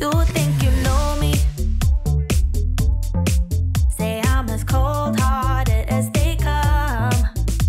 You think you know me? Say I'm as cold-hearted as they come.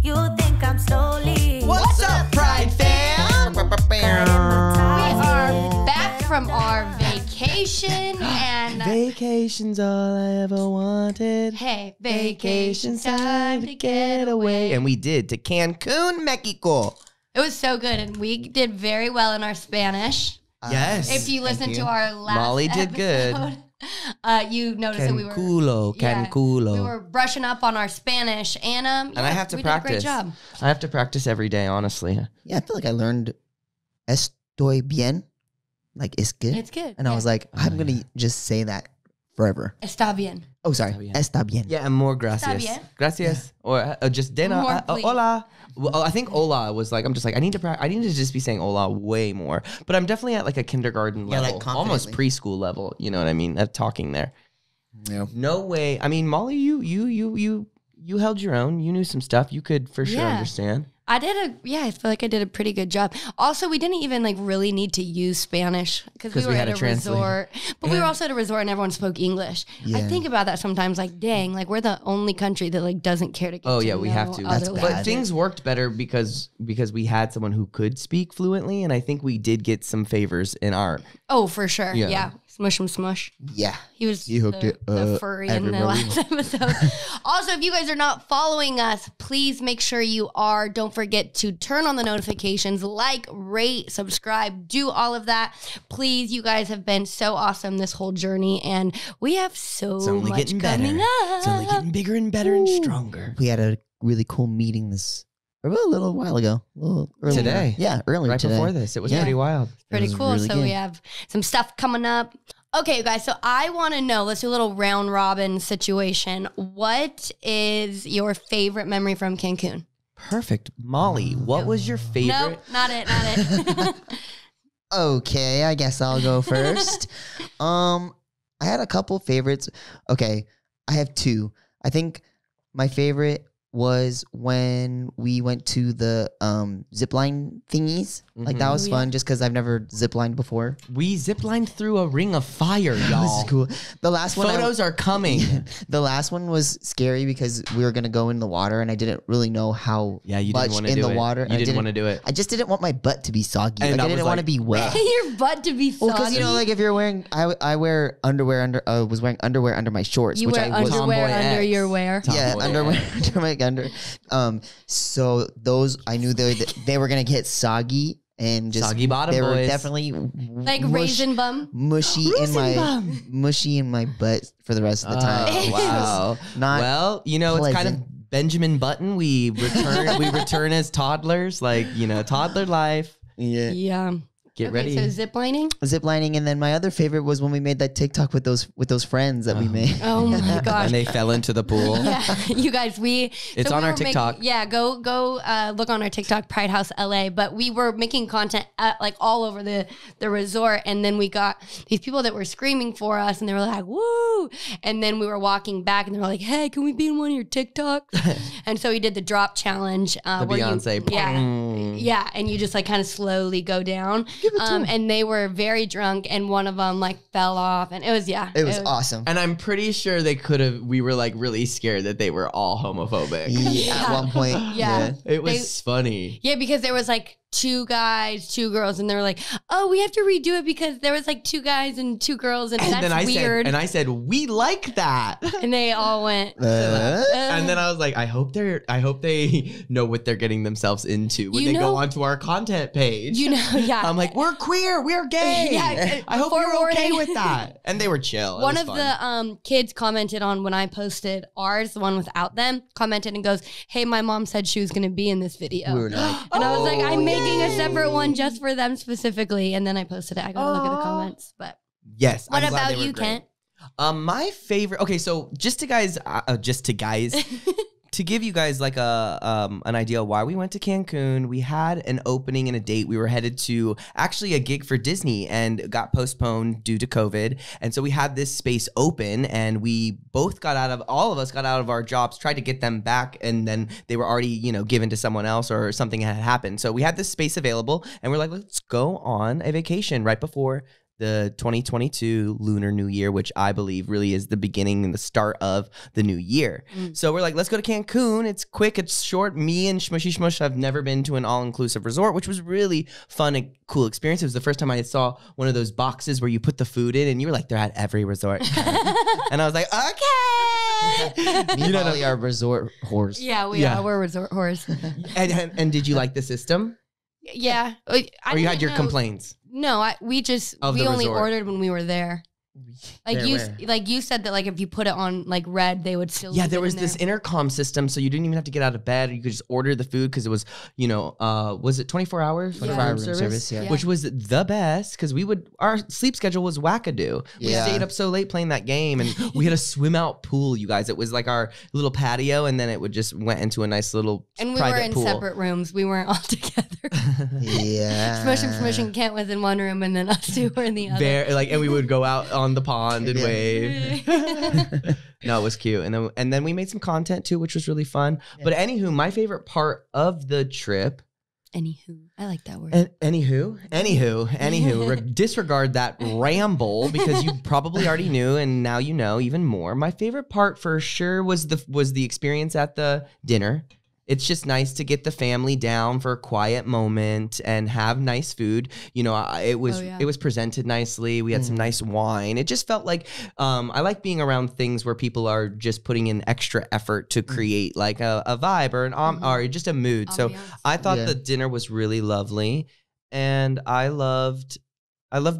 You think I'm slowly. What's up, Pride fam? We are back from our vacation and Vacation's all I ever wanted. hey, vacation's time to get away. And we did to Cancún, Mexico. It was so good, and we did very well in our Spanish. Yes. If you listen to our last Molly did good. episode, you noticed that we were Canculo. we were brushing up on our Spanish, and And I have to we practice. did a great job. I have to practice every day, honestly. Yeah, I feel like I learned estoy bien, like it's good. It's good. And I was like, I'm going to just say that forever. Está bien. Oh, sorry. bien. Está bien. Yeah, and more gracias. bien. Gracias. Or just de More, nada. please. Hola. Well, I think hola was like, I'm just like, I need to just be saying hola way more. But I'm definitely at like a kindergarten Yeah, level, like almost confidently. preschool level. You know what I mean? At talking there. Yeah. No way. I mean, Molly, you held your own. You knew some stuff. You could for sure Yeah. understand. I feel like I did a pretty good job. Also, we didn't even like really need to use Spanish because we were had at a a translator. resort. But we were also at a resort and everyone spoke English. I Yeah. think about that sometimes, like, dang, like we're the only country that like doesn't care to get Oh to yeah, we have know to. other That's bad. But languages. things worked better because we had someone who could speak fluently, and I think we did get some favors in our. Oh, for sure. Yeah. Yeah. Smush him smush. Yeah. He was He hooked the it furry in the everybody. last episode. Also, if you guys are not following us, please make sure you are. Don't forget to turn on the notifications, like, rate, subscribe, do all of that. Please, you guys have been so awesome this whole journey, and we have so It's only much getting better. coming up. It's only getting bigger and better and stronger. We had a really cool meeting a little while ago. A little earlier. Today. Yeah, earlier Right today. before this, it was Yeah. pretty wild. Pretty was cool. really So good. we have some stuff coming up. Okay, you guys. So I want to know. Let's do a little round robin situation. What is your favorite memory from Cancun? Perfect, Molly. What was your favorite? Nope, not it. Not it. Okay, I guess I'll go first. I had a couple favorites. Okay, I have two. I think my favorite was when we went to the zipline thingies. Like that was Oh, yeah. fun just because I've never ziplined before. We ziplined through a ring of fire, That y'all. was cool. The last one Photos are coming. the last one was scary because we were gonna go in the water and I didn't really know how Yeah, you much didn't want to in do the it. water. You didn't want to do it. I just didn't want my butt to be soggy. And Like, I I didn't was want to like, be wet. Your butt to be soggy. Well, because you know, like if you're wearing, I wear underwear under. Was wearing underwear under my shorts, you which wear I was. underwear Tomboy under X. your wear. Yeah, Tomboy underwear X. under my under. So those I knew they were gonna get soggy and just Soggy bottom They were boys. definitely Like raisin bum. mushy in my butt for the rest of the time. Oh, wow. Not Well, you know, it's kind pleasant. of Benjamin Button. We return as toddlers, like, you know, toddler life. yeah. Yeah. Get Okay, ready. so zip lining. Zip lining, and then my other favorite was when we made that TikTok with those friends that we made. Oh my gosh. And they fell into the pool. Yeah, you guys, It's so on we our were TikTok. Go look on our TikTok, Pride House LA. But we were making content like all over the resort, and then we got these people that were screaming for us, and they were like, "Woo!" And then we were walking back, and they were like, "Hey, can we be in one of your TikToks?" And so we did the drop challenge. The where Beyonce. yeah, and you just like kind of slowly go down. And they were very drunk, and one of them like fell off, and it was It was awesome. And I'm pretty sure we were like really scared that they were all homophobic. Yeah, at one point. Yeah. It was funny. Yeah, because there was like 2 guys, 2 girls, and they were like, "Oh, we have to redo it because there was like 2 guys and 2 girls, and that's then I weird." said, we like that. and they all went. And then I was like, I hope they know what they're getting themselves into when You they know- go onto our content page. you know, yeah. I'm like, we're queer, we're gay. Yeah, I hope you're okay forewarning. with that. And they were chill. It One was of fun. the kids commented on when I posted ours, the one without them, commented and goes, "Hey, my mom said she was going to be in this video." We were like, and I was like, "I'm making a yay. separate one just for them specifically." And then I posted it. I got to look at the Aw. comments. But Yes. what I'm glad about they were you, great. Kent? My favorite. Okay, so just to guys, to give you guys like an idea of why we went to Cancun, we had an opening and a date. We were headed to actually a gig for Disney and got postponed due to COVID. And so we had this space open, and we both all of us got out of our jobs, tried to get them back, and then they were already, given to someone else or something had happened. So we had this space available, and we're like, let's go on a vacation right before the 2022 Lunar New Year, which I believe really is the beginning and the start of the new year. So we're like, let's go to Cancun. It's quick, it's short. Me and Smushy Smush have never been to an all-inclusive resort, which was really fun and cool experience. It was the first time I saw one of those boxes where you put the food in, and you were like, they're at every resort. And I was like, okay. Me and Molly are resort whores. Yeah, we are. We're resort whores. And did you like the system? Yeah. Or you had your complaints? No, we only resort. ordered when we were there. Like you said that like if you put it on like red, they would still. Yeah, there was this intercom system, so you didn't even have to get out of bed. You could just order the food because it was, was it 24 hours? 24 hour room service, yeah. Which was the best because our sleep schedule was wackadoo. We Yeah. stayed up so late playing that game, and we had a swim out pool, you guys. It was like our little patio, and then it would just went into a nice little and we private were in pool. separate rooms. We weren't all together. Yeah. Smush and Kent was in one room, and then us two were in the other. And we would go out on the pond and wave. No, it was cute. And then we made some content too, which was really fun. Yeah. But anywho, my favorite part of the trip. Anywho, I like that word. Anywho, disregard that ramble because you probably already knew, and now you know even more. My favorite part for sure was the experience at the dinner. It's just nice to get the family down for a quiet moment and have nice food. It was presented nicely. We had some nice wine. It just felt like I like being around things where people are just putting in extra effort to create like a vibe or or just a mood. Ambiance. So I thought the dinner was really lovely, and I loved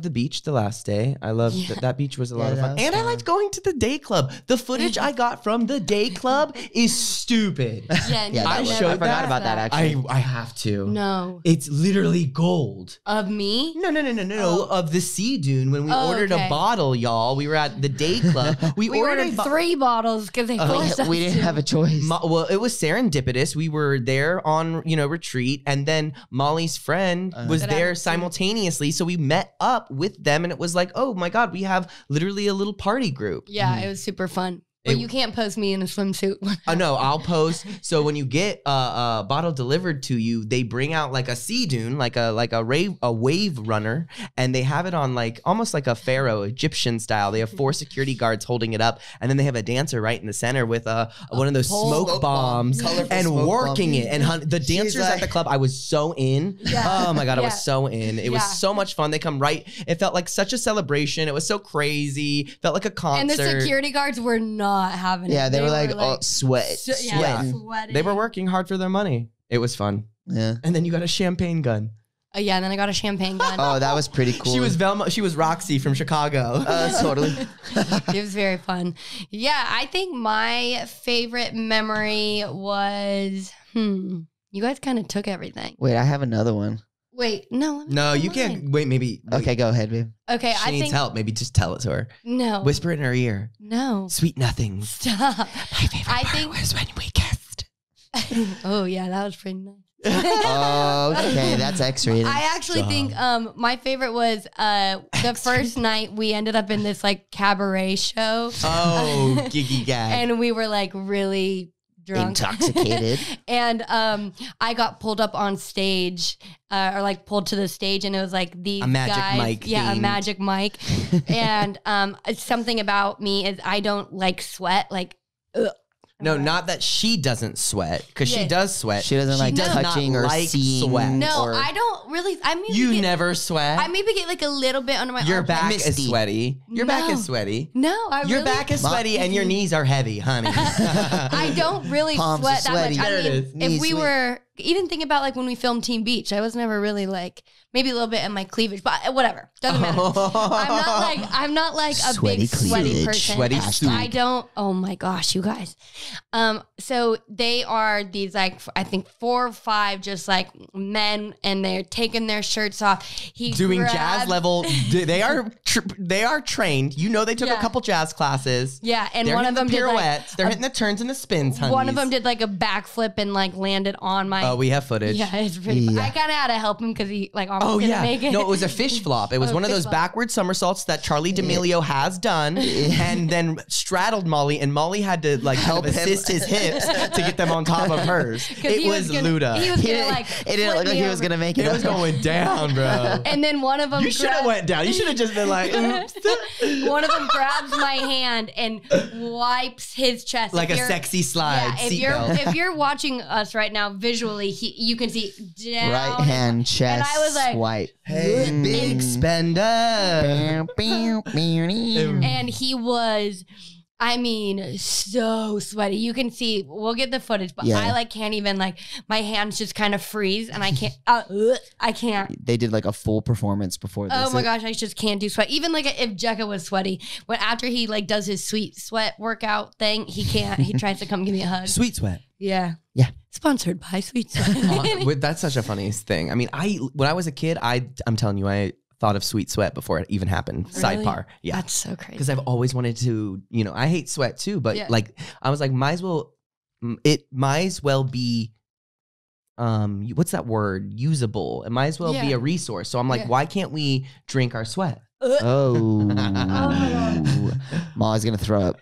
the beach the last day. I loved that beach was a lot of fun. And I liked going to the day club. The footage I got from the day club is stupid. Yeah, I forgot about that actually. I have to. No. It's literally gold. Of me? No. Of the Sea Dune. When we ordered a bottle, y'all, we were at the day club. We ordered 3 bottles because they forced us we didn't have a choice. Well, it was serendipitous. We were there on, retreat. And then Molly's friend was there simultaneously. So we met up with them, and it was like, oh my God, we have literally a little party group. Yeah, it was super fun. But you can't post me in a swimsuit. No, I'll post. So when you get a bottle delivered to you, they bring out like a sea dune, like a wave runner, and they have it on like almost like a pharaoh Egyptian style. They have 4 security guards holding it up, and then they have a dancer right in the center with one of those smoke bombs and working it. And the dancers at the club, I was so in. Yeah. Oh my God, I was so in. It was so much fun. They come right. It felt like such a celebration. It was so crazy. Felt like a concert. And the security guards were not having it. Yeah, they were like sweating. Sweating. They were working hard for their money. It was fun. Yeah. And then you got a champagne gun. Yeah, and then I got a champagne gun. Oh, that was pretty cool. She was Velma. She was Roxy from Chicago. Totally. It was very fun. Yeah, I think my favorite memory was, you guys kind of took everything. Wait, I have another one. Wait, no. No, you can't. Wait, maybe. Okay, go ahead, babe. Okay, she needs help. Maybe just tell it to her. No. Whisper it in her ear. No. Sweet nothings. Stop. My favorite part was when we kissed. Oh, yeah, that was pretty nice. Okay, that's X-rated. I actually think my favorite was the first night we ended up in this like cabaret show. Oh, giggy gag. And we were like really drunk, intoxicated, and I got pulled up on stage, or like pulled to the stage, and it was like these a magic guys, mic, a magic mic, and something about me is I don't like sweat, like. Ugh. No, not that she doesn't sweat, because she does sweat. She doesn't like touching or seeing. Sweat. No, I don't really. I mean, you never sweat. I maybe get like a little bit under my. Your back is sweaty. Your back is sweaty. No, your back is sweaty, and your knees are heavy, honey. I don't really sweat that much. I mean, if we were even thinking about like when we filmed Teen Beach, I was never really like maybe a little bit in my cleavage, but whatever, doesn't matter. I'm not like a sweaty big sweaty cleavage. person. Sweaty soup. I don't. Oh my gosh, you guys. So they are these like I think 4 or 5 just like men, and they're taking their shirts off. Doing jazz level. They are they are trained. You know, they took a couple jazz classes. Yeah, and They're one of them hitting the did pirouettes. They're hitting the turns and the spins, honey. one of them did like a backflip and like landed on my. Oh, we have footage. Yeah, it's pretty. I kind of had to help him because he like almost didn't make it. No, it was a fish flop. It was one of those backward somersaults that Charlie D'Amelio has done, and then straddled Mollee, and Mollee had to like help assist his hips to get them on top of hers. It was Luda. He was gonna like. It didn't look like he was gonna make it. It was going down, bro. And then one of them. You should have went down. You should have just been like, oops. One of them grabs my hand and wipes his chest Like a sexy slide. Yeah, if you're watching us right now visually, you can see down Right hand chest. And I was like, swipe. Hey, big spender. and he was. I mean, so sweaty. You can see. We'll get the footage, but I like can't even like. My hands just kind of freeze, and I can't. I can't. They did like a full performance before this. Oh my gosh, I just can't do sweat. Even like if Jeka was sweaty, when after he like does his sweet sweat workout thing, he can't. He tries to come give me a hug. Sweet sweat. Yeah. Yeah. Sponsored by Sweet Sweat. That's such a funny thing. I mean, when I was a kid, I'm telling you, I thought of sweet sweat before it even happened. Really? Sidebar. Yeah. That's so crazy. Because I've always wanted to, I hate sweat too, but like, I was like, it might as well be, what's that word? Usable. It might as well be a resource. So I'm like, why can't we drink our sweat? Oh. Ma's gonna throw up.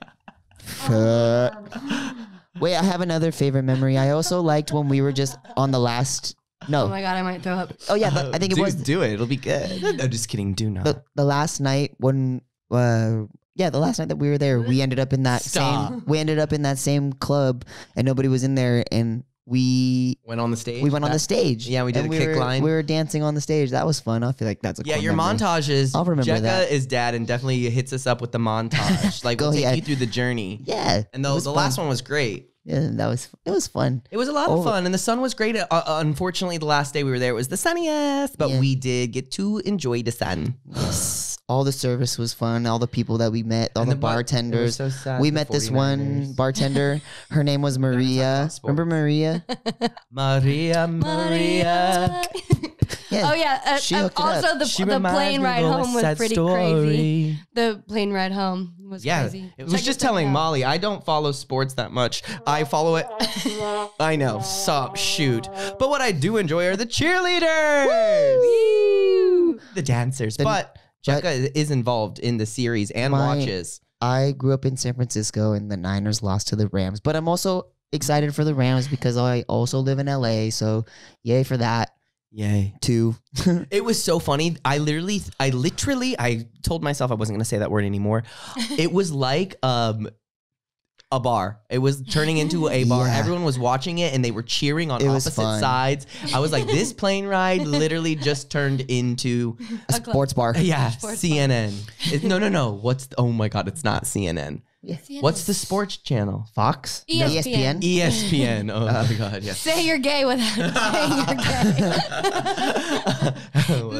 Wait, I have another favorite memory. I also liked when we were just on the last. No. Oh my God, I might throw up. Oh yeah, I think it was. Do it. It'll be good. No, just kidding. Do not. The last night when, the last night that we were there, we ended up in that same club, and nobody was in there, and we went on the stage. We went on the stage. Yeah, we did a kick line. We were dancing on the stage. That was fun. I feel like that's a cool your memory. montages. I'll remember Jeka that. is dad and definitely hits us up with the montage. Like we'll take you through the journey. Yeah, and the last one was great. Yeah, it was fun. It was a lot of fun, and the sun was great. Unfortunately, the last day we were there, it was the sunniest, but we did get to enjoy the sun. Yes. All the service was fun. All the people that we met, all the bartenders. So sad, we met this one bartender. Her name was Maria. Remember Maria? Maria. Yeah. Oh yeah. She hooked it also up. the plane ride home was pretty crazy. The plane ride home was crazy. It was just telling Mollee, I don't follow sports that much. I follow it. I know. Shoot. But what I do enjoy are the cheerleaders. Woo! The dancers. But Jeka is involved in the series and watches. I grew up in San Francisco and the Niners lost to the Rams. But I'm also excited for the Rams because I also live in LA. So yay for that. Yay. Too. It was so funny. I told myself I wasn't going to say that word anymore. It was like a bar. It was turning into a bar. Yeah. Everyone was watching it and they were cheering on opposite sides. I was like, this plane ride literally just turned into a sports bar. Yeah, CNN. No. Oh my God, it's not CNN. Yeah. What's the sports channel? Fox? ESPN. ESPN. Oh my God, yes. Say you're gay without saying you're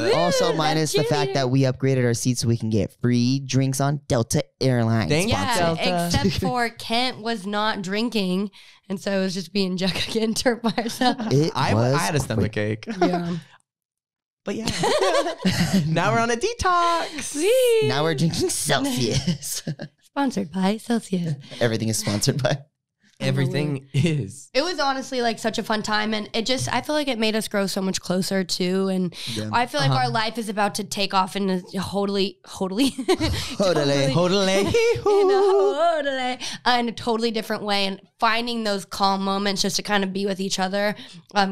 gay. Also, minus the fact that we upgraded our seats so we can get free drinks on Delta Airlines. Except for Kent was not drinking, and so it was just being Jeka getting turned by herself. I had a stomach ache. Yeah. But yeah, now we're on a detox. Now we're drinking Celsius. Sponsored by Celsius. Everything is sponsored by. Everything is. It was honestly like such a fun time, and I feel like it made us grow so much closer too. And I feel like our life is about to take off in a totally in a totally different way. And finding those calm moments just to kind of be with each other,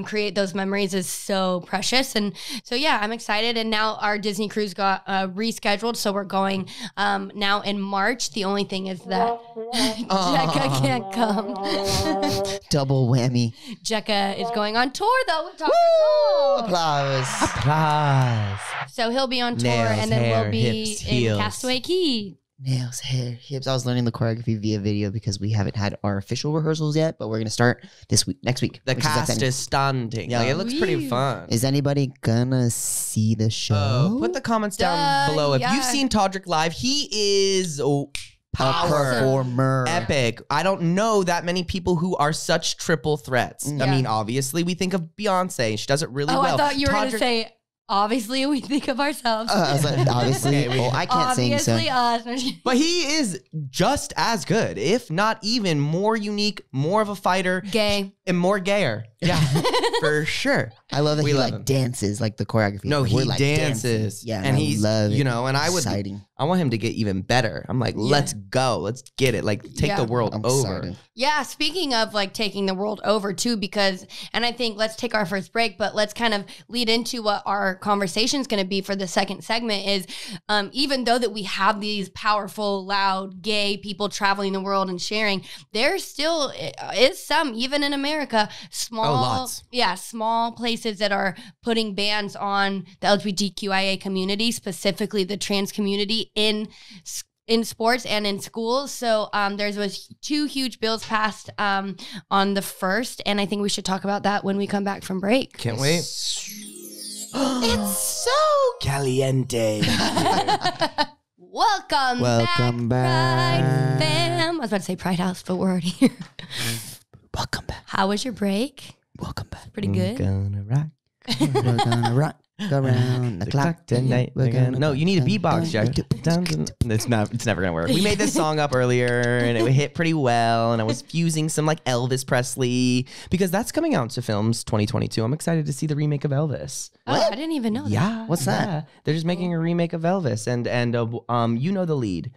create those memories is so precious. And so yeah, I'm excited. And now our Disney cruise got rescheduled, so we're going now in March. The only thing is that Jeka can't come. Double whammy. Jeka is going on tour though with Dr. Cole. Applause. So he'll be on tour, Nails, and then hair, we'll be hips, in heels. Castaway Key. Nails, hair, hips. I was learning the choreography via video because we haven't had our official rehearsals yet, but we're going to start next week. The which cast exciting. is standing. Yeah. Like, it looks pretty fun. Is anybody gonna see the show? Put the comments down below. If you've seen Todrick live, he is power. Performer. Epic. I don't know that many people who are such triple threats. I mean, obviously, we think of Beyonce. She does it really well. I thought you were going to say Obviously, we think of ourselves. I was like, obviously, I can't sing, so. Obviously, us. But he is just as good, if not even more unique, more of a fighter. Gay. And more gayer. Yeah, for sure. I love that We he love like him. dances, like the choreography. No, Like, he we're, like, dancing. dances. Yeah, and I he's, love it. you know, and Exciting. I want him to get even better. I'm like, let's go. Let's get it. Like, take Yeah. the world I'm over. excited. Yeah, speaking of like taking the world over too, because, and I think let's take our first break, but let's kind of lead into what our conversation is going to be for the second segment is even though that we have these powerful, loud, gay people traveling the world and sharing, there still is some, even in America, lots. small places that are putting bans on the LGBTQIA community, specifically the trans community in sports and in schools. So there was 2 huge bills passed on the 1st, and I think we should talk about that when we come back from break. Can't wait. It's so caliente. Welcome back, Pride fam. I was about to say Pride House, but we're already here. Welcome back. How was your break? Welcome back. Pretty good. Gonna rock. We're gonna rock around the clock tonight. We're gonna No, you need a beatbox, Jack. It's never gonna work. We made this song up earlier and it hit pretty well, and I was fusing some like Elvis Presley because that's coming out to films 2022. I'm excited to see the remake of Elvis. Oh, I didn't even know that. Yeah, What's that? yeah. They're just making a remake of Elvis, and you know the lead.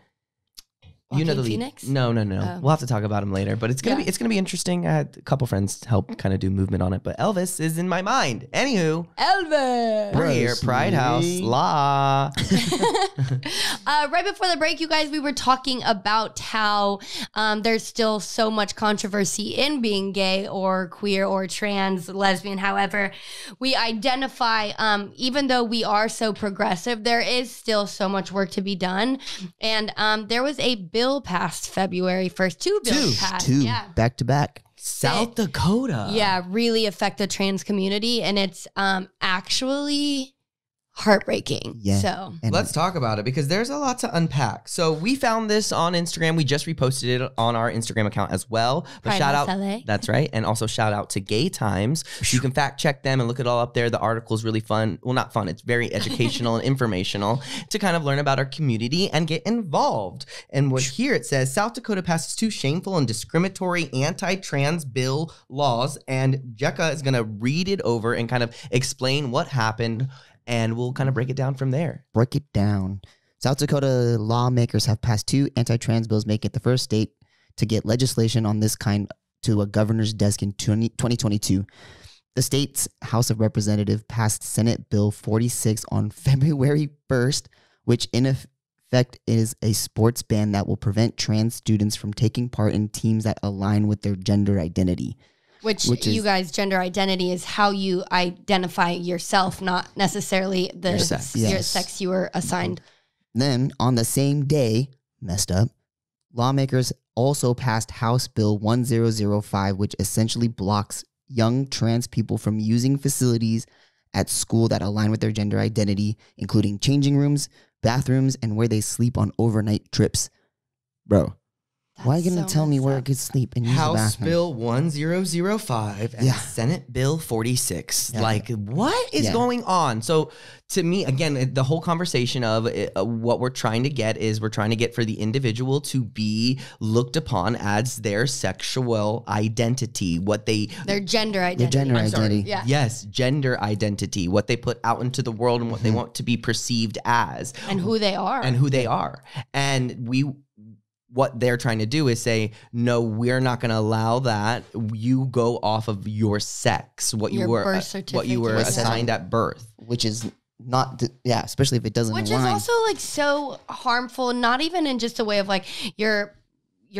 You know the Joaquin lead. Phoenix? No. Oh. We'll have to talk about him later, but it's gonna be interesting. I had a couple friends help kind of do movement on it, but Elvis is in my mind. Anywho, Elvis. we're here, Pride House, la. Right before the break, you guys, we were talking about how there's still so much controversy in being gay or queer or trans, lesbian. However, we identify, even though we are so progressive, there is still so much work to be done. And there was a bill passed February 1st. 2 bills passed. 2 Yeah. back to back. South Dakota. Yeah, really affect the trans community. And it's actually heartbreaking. Yeah. So And Let's talk about it because there's a lot to unpack. So we found this on Instagram. We just reposted it on our Instagram account as well. But Pride shout House out, LA. that's right, and also shout out to Gay Times. You can fact check them and look it all up there. The article is really fun. Well, not fun. It's very educational and informational to kind of learn about our community and get involved. And what here it says, South Dakota passes 2 shameful and discriminatory anti-trans bill laws, and Jeka is going to read it over and kind of explain what happened. And we'll kind of break it down from there. break it down. South Dakota lawmakers have passed 2 anti-trans bills, making it the first state to get legislation on this kind to a governor's desk in 2022. The state's House of Representatives passed Senate Bill 46 on February 1st, which in effect is a sports ban that will prevent trans students from taking part in teams that align with their gender identity. Which is- you guys, gender identity is how you identify yourself, not necessarily Your sex. your Yes. sex you were assigned. Then, on the same day, messed up, lawmakers also passed House Bill 1005, which essentially blocks young trans people from using facilities at school that align with their gender identity, including changing rooms, bathrooms, and where they sleep on overnight trips. Bro, why are you That's going to so tell me messed where I up. could sleep and use the House bathroom? Bill 1005 and Yeah. Senate Bill 46. Yeah. Like, what is Yeah. going on? So, to me, again, the whole conversation of what we're trying to get is we're trying to get for the individual to be looked upon as their sexual identity, what they Their gender identity. gender I'm sorry. identity. Yeah. Yes, gender identity, what they put out into the world and what they want to be perceived as And who they are. and who they are. And what they're trying to do is say, no, we're not going to allow that. You go off of your sex, what Your you were, birth what you were certificate. assigned at birth. Which is not, especially if it doesn't Which is align. also like so harmful, not even in just a way of like your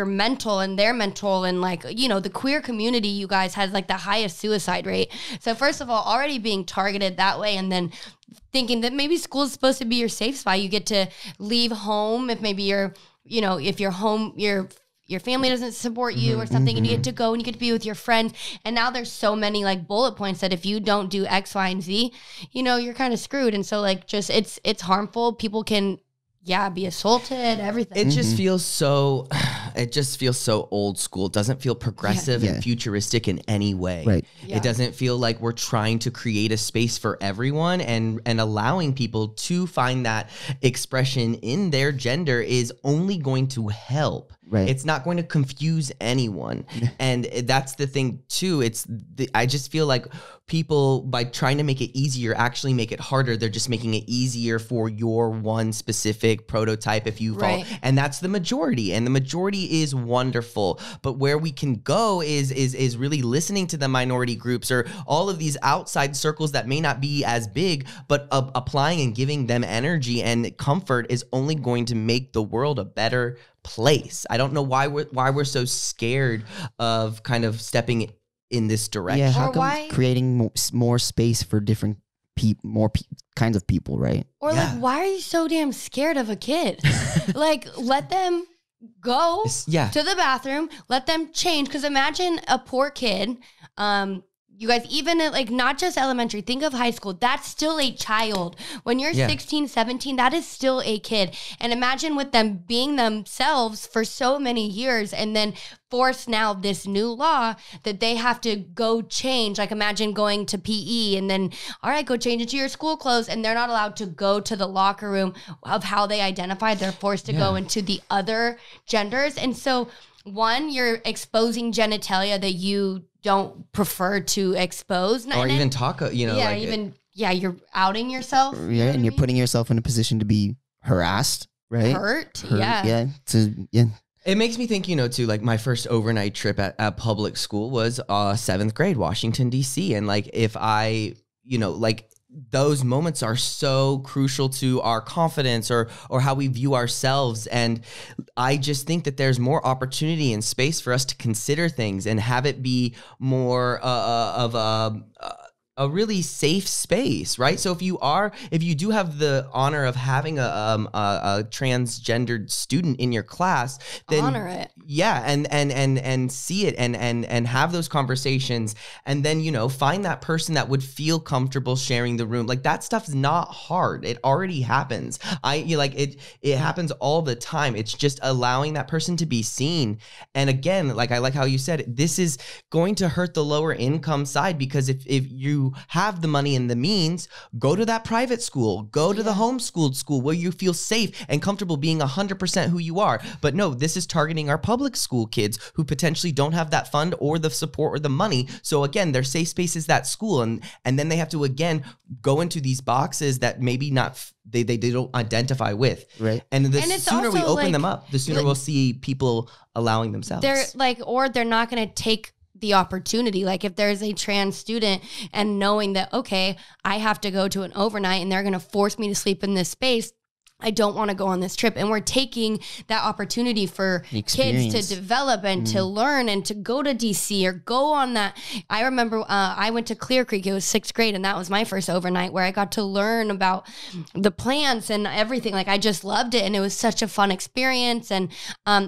mental and their mental and like, you know, the queer community, you guys, has like the highest suicide rate. So first of all, already being targeted that way, and then thinking that maybe school is supposed to be your safe spot. You get to leave home if maybe you're, you know, if you're home, your family doesn't support you or something, and you get to go and you get to be with your friends. And now there's so many like bullet points that if you don't do X, Y, and Z, you know, you're kind of screwed. And so like just it's harmful. People can be assaulted, everything. It just feels so, it just feels so old school. It doesn't feel progressive and futuristic in any way. Right. Yeah. It doesn't feel like we're trying to create a space for everyone, and allowing people to find that expression in their gender is only going to help. Right. It's not going to confuse anyone. And that's the thing too. I just feel like people, by trying to make it easier, actually make it harder. They're just making it easier for your one specific prototype if you follow. And that's the majority. And the majority is wonderful. But where we can go is really listening to the minority groups or all of these outside circles that may not be as big, but applying and giving them energy and comfort is only going to make the world a better place. I don't know why we're so scared of kind of stepping in this direction. Yeah, how Or come why- creating more space for different kinds of people, right? Or like, why are you so damn scared of a kid? Like, let them go to the bathroom, let them change. Because imagine a poor kid. You guys, even at, like, not just elementary, think of high school. That's still a child. When you're 16, 17, that is still a kid. And imagine with them being themselves for so many years and then force now this new law that they have to go change. Like, imagine going to PE and then, all right, go change into your school clothes. And they're not allowed to go to the locker room of how they identify. They're forced to go into the other genders. And so, one, you're exposing genitalia that you don't prefer to expose. Or even talk, you're outing yourself. Yeah, and you're putting yourself in a position to be harassed, right? Hurt. Yeah. It makes me think, too, like my first overnight trip at public school was 7th grade, Washington, D.C. And like, if I, those moments are so crucial to our confidence or how we view ourselves. And I just think that there's more opportunity and space for us to consider things and have it be more of a really safe space, right? So if you do have the honor of having a transgendered student in your class, then honor it. Yeah, and see it and have those conversations, and then find that person that would feel comfortable sharing the room. Like, that stuff's not hard. It already happens. It happens all the time. It's just allowing that person to be seen. And again, like, I like how you said, this is going to hurt the lower income side, because if you have the money and the means, go to that private school, go to the homeschooled school where you feel safe and comfortable being 100% who you are. But no, this is targeting our public school kids who potentially don't have that fund or the support or the money. So again, their safe space is that school. And then they have to, again, go into these boxes that maybe not they don't identify with. Right. And the And it's sooner we also, open like, them up, the sooner we'll see people allowing themselves. They're like, or they're not going to take the opportunity. Like, if there's a trans student and knowing that, okay, I have to go to an overnight and they're going to force me to sleep in this space, I don't want to go on this trip. And we're taking that opportunity for kids to develop and to learn and to go to DC or go on that. I remember I went to Clear Creek. It was 6th grade, and that was my first overnight where I got to learn about the plants and everything. Like, I just loved it, and it was such a fun experience. And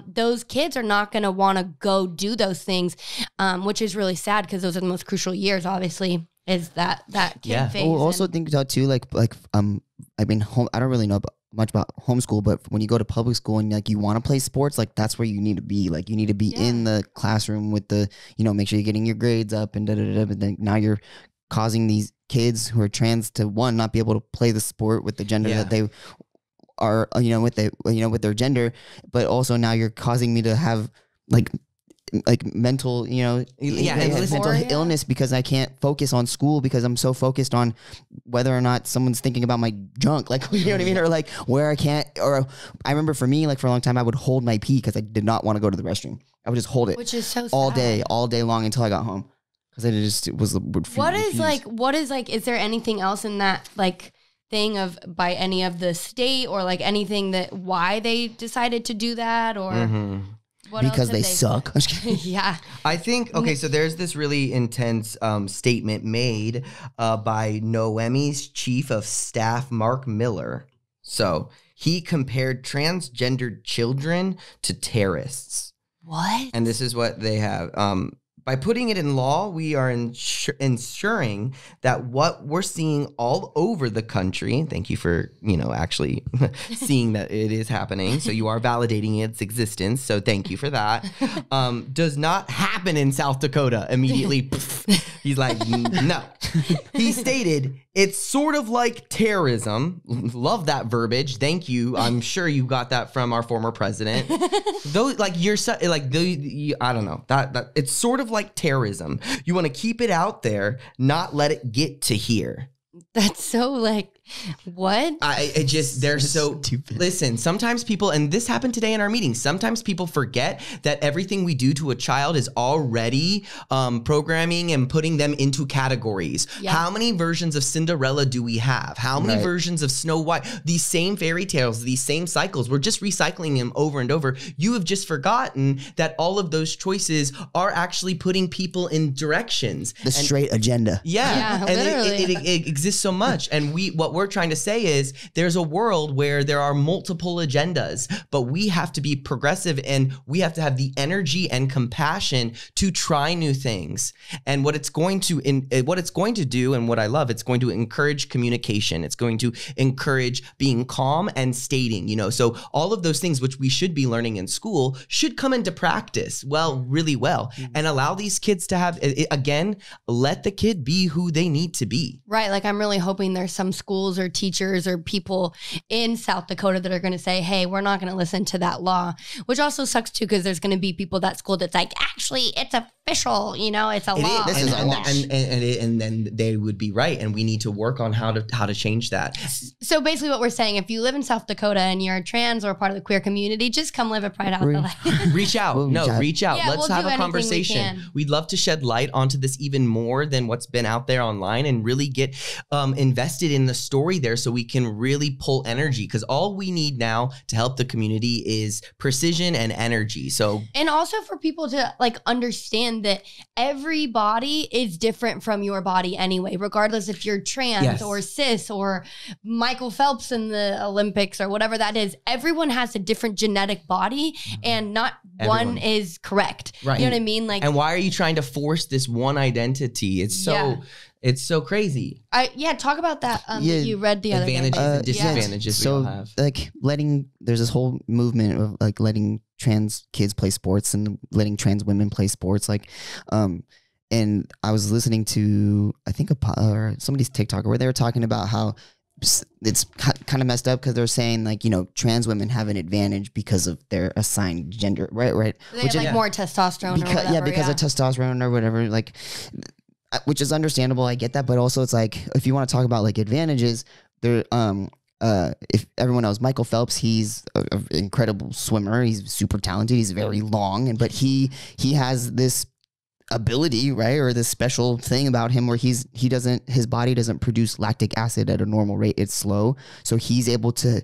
those kids are not going to want to go do those things, which is really sad, because those are the most crucial years, obviously, is that kid phase. Well, also think about too, I don't really know much about homeschool, but when you go to public school and like you want to play sports, like that's where you need to be. Like, you need to be in the classroom with the, make sure you're getting your grades up and but then now you're causing these kids who are trans to, one, not be able to play the sport with the gender that they are, with their gender, but also now you're causing me to have like mental, mental illness, because I can't focus on school because I'm so focused on whether or not someone's thinking about my junk, like, you know what I mean? Or like where I can't, or I remember for me, like for a long time, I would hold my pee because I did not want to go to the restroom. I would just hold it, which is so all sad. day long until I got home. Because it was what is is there anything else in that like thing of by any of the state or like anything that why they decided to do that or what because they suck. Yeah. I think, so there's this really intense statement made by Noemi's chief of staff, Mark Miller. So he compared transgendered children to terrorists. What? And this is what they have. by putting it in law, we are ensuring that what we're seeing all over the country, thank you for, actually seeing that it is happening. So you are validating its existence. So thank you for that. Does not happen in South Dakota immediately. He's like, no. He stated, it's sort of like terrorism. Love that verbiage. Thank you. I'm sure you got that from our former president. Those, like, I don't know. That it's sort of like terrorism. You want to keep it out there, not let it get to here. That's so like, what? They're so stupid. Listen, sometimes people, and this happened today in our meeting, sometimes people forget that everything we do to a child is already programming and putting them into categories. Yeah. How many versions of Cinderella do we have? How many versions of Snow White? These same fairy tales, these same cycles, we're just recycling them over and over. You have just forgotten that all of those choices are actually putting people in directions. The straight agenda. Yeah, and literally. it exists so much. And what we're trying to say is there's a world where there are multiple agendas, but we have to be progressive and we have to have the energy and compassion to try new things. And what it's going to do, and what I love, it's going to encourage communication. It's going to encourage being calm and stating, so all of those things which we should be learning in school should come into practice really well, and allow these kids to have, again, let the kid be who they need to be. Right. Like, I'm really hoping there's some schools or teachers or people in South Dakota that are going to say, hey, we're not going to listen to that law, which also sucks too, because there's going to be people at school that's like, actually, it's official, it's a law. This is a law. And then they would be right. And we need to work on how to change that. So basically what we're saying, if you live in South Dakota and you're trans or part of the queer community, just come live at Pride House LA. Reach out. Reach out. Yeah, Let's we'll have do a anything conversation. we can. We'd love to shed light onto this even more than what's been out there online, and really get invested in the story there so we can really pull energy, because all we need now to help the community is precision and energy. So, and also for people to like understand that every body is different from your body anyway, regardless if you're trans or cis or Michael Phelps in the Olympics or whatever that is. Everyone has a different genetic body, and not one is correct. Right. You know what I mean? Like, and why are you trying to force this one identity? It's so it's so crazy. Talk about that. That you read the other day. Advantages and disadvantages we all have. Like there's this whole movement of like letting trans kids play sports and letting trans women play sports. Like, and I was listening to, I think somebody's TikTok where they were talking about how it's kind of messed up, because they're saying like, trans women have an advantage because of their assigned gender, right? They have like more testosterone or whatever. Because of testosterone or whatever, like, which is understandable. I get that. But also it's like, if you want to talk about like advantages, there, if everyone knows Michael Phelps, he's an incredible swimmer. He's super talented. He's very long, but he has this ability, right, or this special thing about him where his body doesn't produce lactic acid at a normal rate. It's slow, so he's able to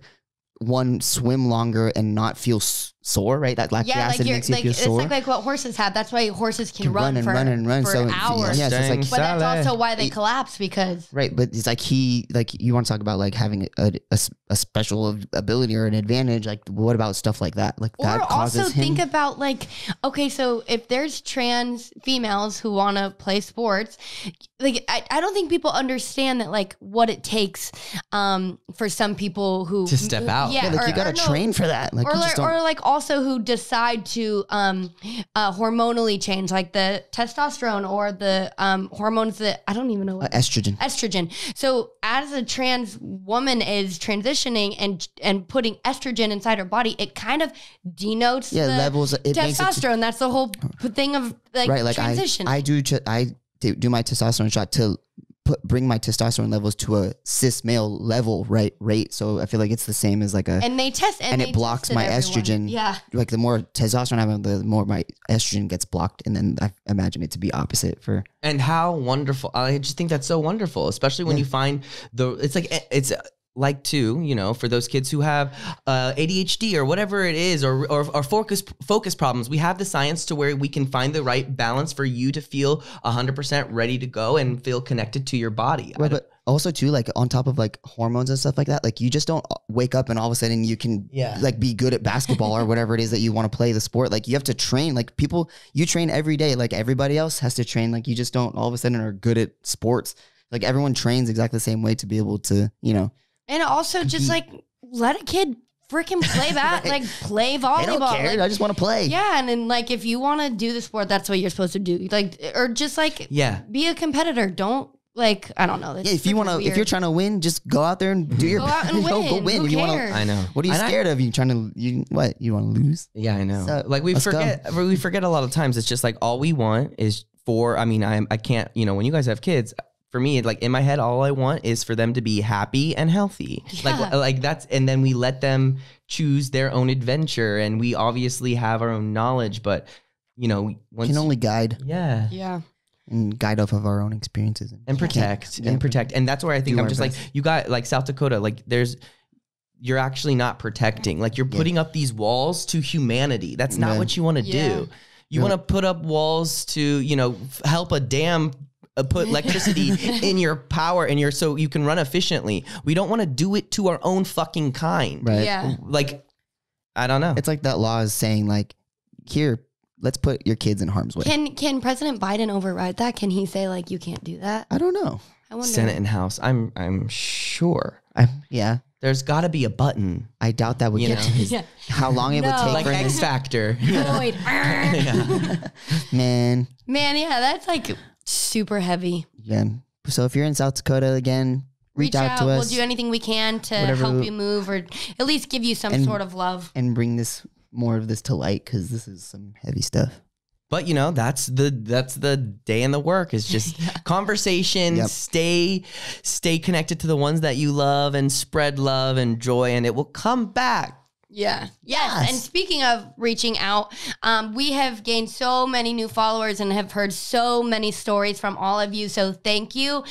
swim longer and not feel sore, right? That lactic acid makes you feel sore. It's like what horses have. That's why horses can run and for hours. Yeah, so it's like, but that's also why they collapse, because right. But it's like you want to talk about like having a special ability or an advantage. Like, what about stuff like that? Like, that causes also him. Think about like, okay, so if there's trans females who want to play sports, like I don't think people understand that, like, what it takes for some people who to step out. Yeah, like, you got to train for that. Like, or like also who decide to hormonally change, like the testosterone or the hormones that I don't even know what estrogen. So as a trans woman is transitioning and putting estrogen inside her body, it kind of denotes the levels. Testosterone. That's the whole thing of like, right. Like transition. I do do my testosterone shot to bring my testosterone levels to a cis male level rate. So I feel like it's the same as like and they test and it blocks my estrogen. Yeah. Like, the more testosterone I have, the more my estrogen gets blocked, and then I imagine it to be opposite for. And how wonderful! I just think that's so wonderful, especially when you find it's like too, for those kids who have ADHD or whatever it is, or focus problems. We have the science to where we can find the right balance for you to feel 100% ready to go and feel connected to your body. Right, but Also too, like on top of like hormones and stuff like that, like you just don't wake up and all of a sudden you can like be good at basketball or whatever it is that you want to play the sport. Like you have to train, like you train every day. Like everybody else has to train. Like you just don't all of a sudden are good at sports. Like everyone trains exactly the same way to be able to, And also just like let a kid freaking play that, like play volleyball. I don't care. Like, I just want to play. yeah, and then like if you want to do the sport, that's what you're supposed to do. Like, or just like be a competitor. Don't like, I don't know. Yeah, if you're trying to win, just go out there and do your go out and win. Go win. Who If you want cares? to, I know. What are you scared of? You want to lose? Yeah, I know. So, like we let's forget a lot of times. It's just like all we want is I can't, when you guys have kids, for me, like in my head, all I want is for them to be happy and healthy. Yeah. Like that's, and then we let them choose their own adventure, and we obviously have our own knowledge, but once We can only guide Yeah. and guide off of our own experiences and protect and protect. And that's where I think Do I'm our just best. like, you got like South Dakota, like you're actually not protecting, like you're putting up these walls to humanity. That's not what you want to do. You want to put up walls to, help a dam put electricity in your power and so you can run efficiently. We don't want to do it to our own fucking kind. Right. Yeah. Like, I don't know. It's like that law is saying like, here, let's put your kids in harm's way. Can President Biden override that? Can he say like you can't do that? I don't know. I wonder. Senate and House. I'm sure. Yeah. There's got to be a button. I doubt that would get to his, Yeah. how long it would No. take Like for him X to, Factor. Lloyd. man. Man, yeah, that's like super heavy. Yeah. So if you're in South Dakota again, reach out to us We'll do anything we can to Whatever. help you move or at least give you some And- sort of love. and bring more of this to light, because this is some heavy stuff. But that's the day in the work is just conversation. Yep. Stay connected to the ones that you love and spread love and joy, and it will come back. Yeah. Yes. And speaking of reaching out, we have gained so many new followers and have heard so many stories from all of you. So thank you.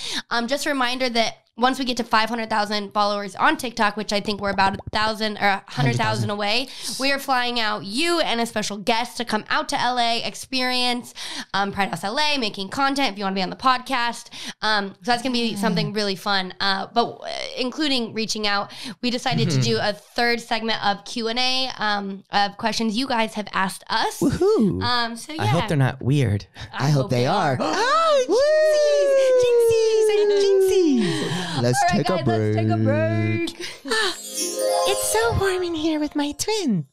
Just a reminder that once we get to 500,000 followers on TikTok, which I think we're about 1,000 or 100,000 away, we are flying out you and a special guest to come out to LA, experience Pride House LA, making content if you want to be on the podcast. So that's going to be something really fun. But including reaching out, we decided to do a third segment of Q&A of questions you guys have asked us. Woohoo. So yeah. I hope they're not weird. I hope they are. Let's All right, take a guys, break. let's take a break. It's so warm in here with my twin.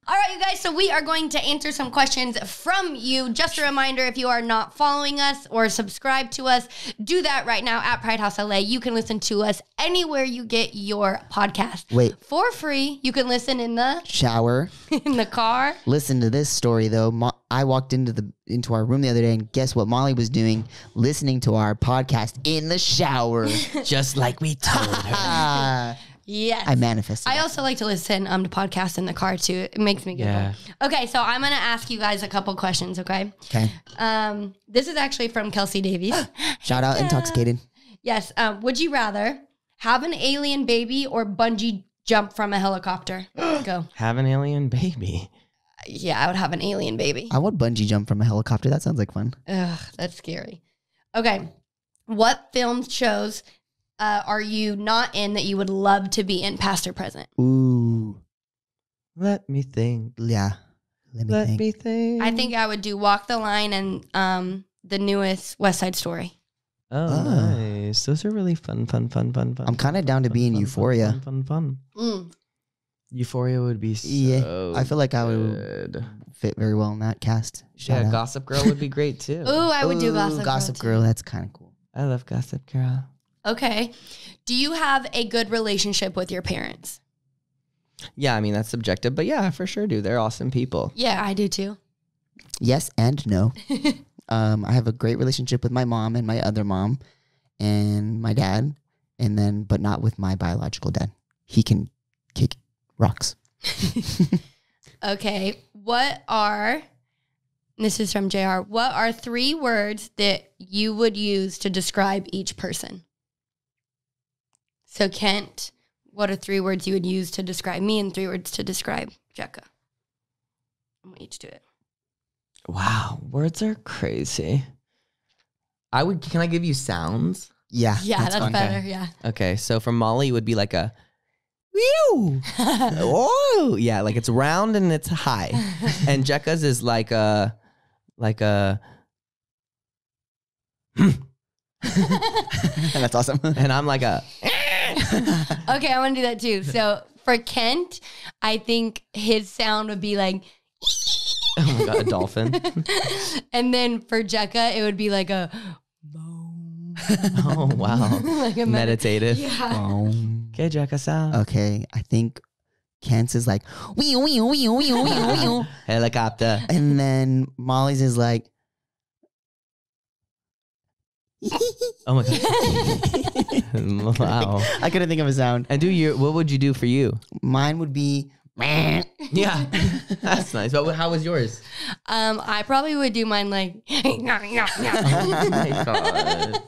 All right, you guys, so we are going to answer some questions from you. Just a reminder, if you are not following us or subscribed to us, do that right now at Pride House LA. You can listen to us anywhere you get your podcast. Wait. For free. You can listen in the Shower. car. Listen to this story though. I walked into our room the other day, and guess what Molly was doing? Listening to our podcast in the shower. Just like we told her. Ah, Yes. I manifested. I also like to listen to podcasts in the car too. It makes me giggle. Okay, so I'm gonna ask you guys a couple questions, okay? Okay. This is actually from Kelsey Davies. Shout out Intoxicated. Yes. Would you rather have an alien baby or bungee jump from a helicopter? Go. Have an alien baby. Yeah, I would have an alien baby. I would bungee jump from a helicopter. That sounds like fun. Ugh, that's scary. Okay. What film shows are you not in that you would love to be in, past or present? Ooh. Let me think. Yeah. Let me think. I think I would do Walk the Line and the newest West Side Story. Oh, nice. Those are really fun. I'm kind of down to be in Euphoria. Fun. Mm. Euphoria would be so Yeah, I feel like I would good. fit very well in that cast. Shout Yeah, out. Gossip Girl would be great too. Ooh, I would do Ooh, Gossip Girl. That's kind of cool. I love Gossip Girl. Okay. Do you have a good relationship with your parents? Yeah, I mean that's subjective, but yeah, for sure, dude. They're awesome people. Yeah, I do too. Yes and no. I have a great relationship with my mom and my other mom and my dad, but not with my biological dad. He can kick rocks. Okay. This is from JR. What are 3 words that you would use to describe each person? So Kent, what are 3 words you would use to describe me and 3 words to describe Jeka? I want you to do it. Wow, words are crazy. Can I give you sounds? Yeah. Yeah, that's fun. better. Yeah. Okay, so for Molly, it would be like a, whew. Oh, yeah, like it's round and it's high. And Jeka's is like a, That's awesome. and I'm like a, Okay, I want to do that too. So for Kent, I think his sound would be like, oh my God, a dolphin. and then for Jeka, it would be like a, Oh, wow. like a Meditative. Yeah. Okay, Jeka sound. Okay, I think Kent's is like wee wee wee wee wee wee, Helicopter. and then Molly's is like Oh my God. Wow. I couldn't think of a sound. And what would you do for you? Mine would be Yeah, that's nice. But how was yours? I probably would do mine like, Oh my God.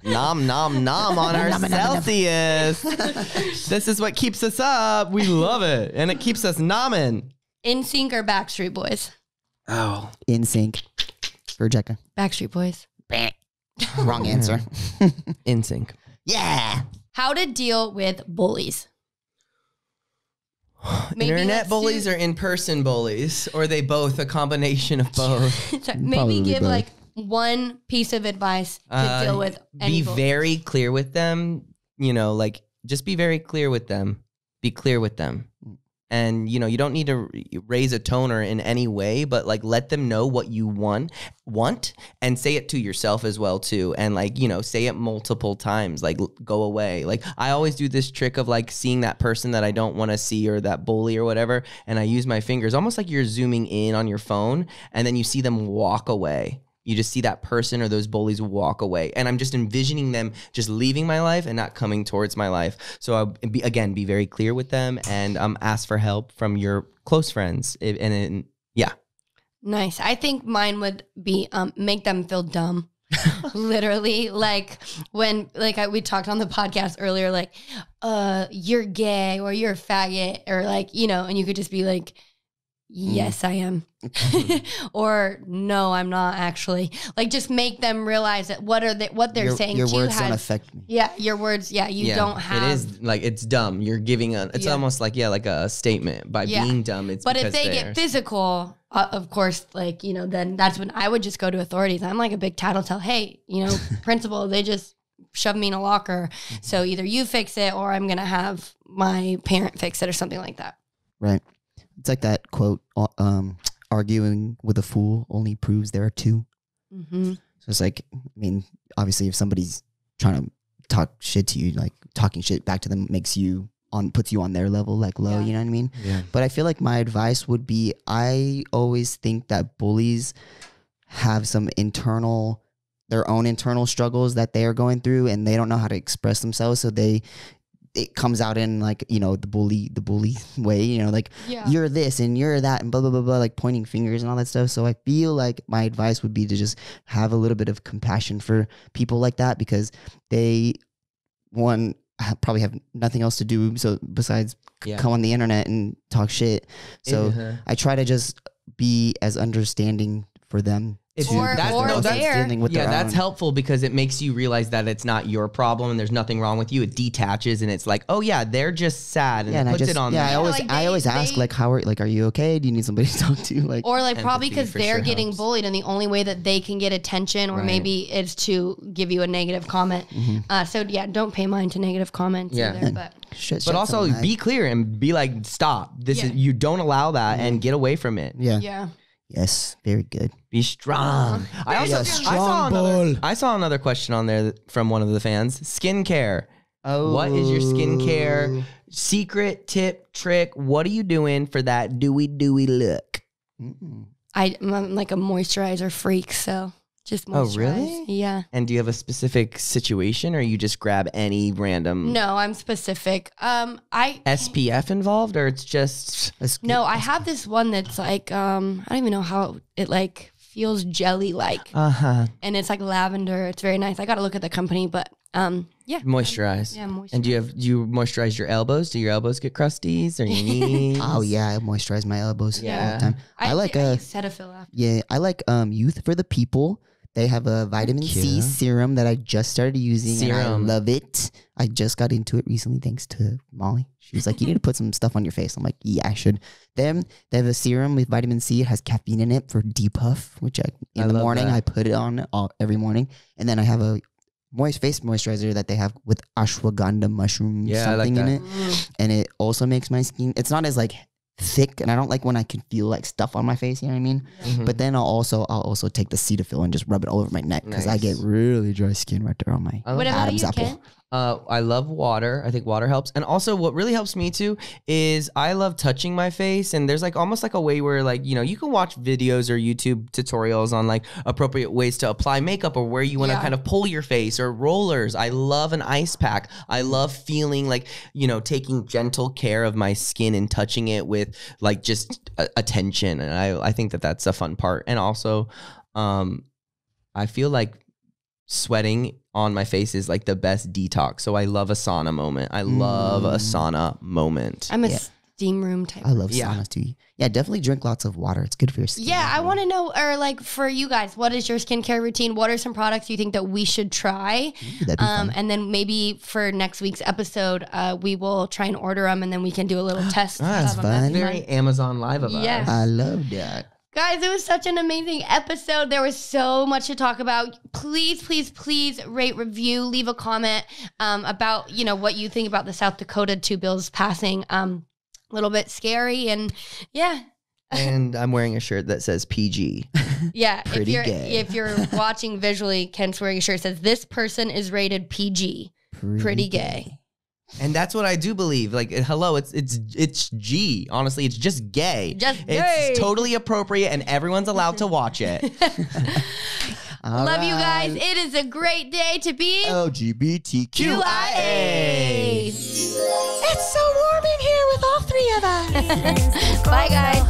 Nom nom nom on our Celsius. This is what keeps us up. We love it, and it keeps us nomming. NSYNC or Backstreet Boys? Oh, in sync for Jeka. Backstreet Boys. Wrong answer. in sync. Yeah. How to deal with bullies? Maybe Internet let's bullies do- or in-person bullies, or are they both a combination of both? Sorry, maybe Probably give both. like one piece of advice to deal with any Be bullies. very clear with them. You know, like just be very clear with them. Be clear with them. And, you know, you don't need to raise a toner in any way, but like let them know what you want and say it to yourself as well too. And like, you know, say it multiple times, like go away. Like I always do this trick of like seeing that person that I don't want to see or that bully or whatever. And I use my fingers almost like you're zooming in on your phone and then you see them walk away. You just see that person or those bullies walk away. And I'm just envisioning them just leaving my life and not coming towards my life. So I'll be very clear with them and ask for help from your close friends. Yeah. Nice. I think mine would be make them feel dumb. Literally, like when we talked on the podcast earlier, like you're gay or you're a faggot or like, you know, and you could just be like, yes, I am. Or no, I'm not actually. Like just make them realize that what they're saying Your to you words don't has, affect me. yeah, your words, yeah, you don't have. It is like, it's dumb. You're giving it's Yeah. almost like, like a statement by Yeah. being dumb. It's But if because they they're- get physical, of course, like, you know, then that's when I would just go to authorities. I'm like a big tattletale. Hey, you know, principal, they just shoved me in a locker. So either you fix it or I'm going to have my parent fix it or something like that. Right. It's like that quote, arguing with a fool only proves there are two. Mm-hmm. So it's like, I mean, obviously if somebody's trying to talk shit to you, like talking shit back to them puts you on their level, like low, Yeah. you know what I mean? Yeah. But I feel like my advice would be, I always think that bullies have their own internal struggles that they are going through and they don't know how to express themselves. So it comes out in like, you know, the bully way, you know, like Yeah. you're this and you're that and blah, blah, blah, blah, like pointing fingers and all that stuff. So I feel like my advice would be to just have a little bit of compassion for people like that because they, probably have nothing else to do so besides Yeah. come on the internet and talk shit. So I try to just be as understanding for them. It's- Or there. dealing with their that's own. helpful because it makes you realize that it's not your problem and there's nothing wrong with you. It detaches and it's like, oh yeah, they're just sad and Yeah, and it puts I just it on I there. always like I always ask they- like are you okay? Do you need somebody to talk to? Like Or like probably Empathy because for they're sure getting helps. bullied and the only way that they can get attention or Right. maybe is to give you a negative comment. So yeah, don't pay mind to negative comments Yeah. either. But shit, But also something be clear and be like, stop. This Yeah. is, you don't allow that and get away from it. yeah. yeah. Yes, very good. Be strong. I saw another question on there from one of the fans. Skincare. Oh, What is your skincare secret tip, trick? What are you doing for that dewy look? I'm like a moisturizer freak, so just Oh, moisturize. really? Yeah. And do you have a specific situation or you just grab any random No, I'm specific. I SPF involved or it's just no, I have this one that's like I don't even know how it like feels jelly like, uh-huh and it's like lavender. It's very nice. I got to look at the company, but yeah, moisturize. yeah, moisturize. And do you moisturize your elbows? Do your elbows get crusties or your knees? Oh yeah, I moisturize my elbows all Yeah. the time. I like use Cetaphil after. I like Youth for the People. They have a vitamin C Cute. serum that I just started using. And I Serum. love it. I just got into it recently thanks to Molly. She was like, you need to put some stuff on your face. I'm like, yeah, I should. They have a serum with vitamin C. It has caffeine in it for depuff, which in the love morning that. I put it on every morning. And then I have a face moisturizer that they have with ashwagandha mushroom Yeah, I like something in that. it. And it also makes my skin, it's not as like thick, and I don't like when I can feel like stuff on my face, you know what I mean? Mhm. But then I'll also take the Cetaphil and just rub it all over my neck because I Nice. get really dry skin right there on my I love What about Adam's you, apple. Ken? I love water. I think water helps. And also what really helps me too is I love touching my face. And there's like almost like a way where like, you know, you can watch videos or YouTube tutorials on like appropriate ways to apply makeup or where you want to Yeah. kind of pull your face or rollers. I love an ice pack. I love feeling like, you know, taking gentle care of my skin and touching it with like just attention. And I think that that's a fun part. And also, I feel like sweating on my face is like the best detox. So I love a sauna moment. I love a sauna moment. I'm a Yeah. steam room type. I love Yeah. saunas too. Yeah, definitely drink lots of water. It's good for your skin. Yeah, I want to know, or like for you guys, what is your skincare routine? What are some products you think that we should try? That'd be fun. And then maybe for next week's episode, we will try and order them, and then we can do a little test. That's of 'em. fun. Very Amazon Live of Yeah. us. I love that. Guys, it was such an amazing episode. There was so much to talk about. Please, please, please rate, review, leave a comment about, you know, what you think about the South Dakota 2 bills passing. A little bit scary, and yeah. And I'm wearing a shirt that says PG. Yeah, Pretty gay. if you're watching visually, Ken's wearing a shirt that says this person is rated PG. Pretty gay. And that's what I do believe. Like, hello, it's G. Honestly, it's just gay. Just it's gay. totally appropriate, and everyone's allowed to watch it. All Love you guys. right. It is a great day to be LGBTQIA. QIA. It's so warm in here with all 3 of us. Bye, guys.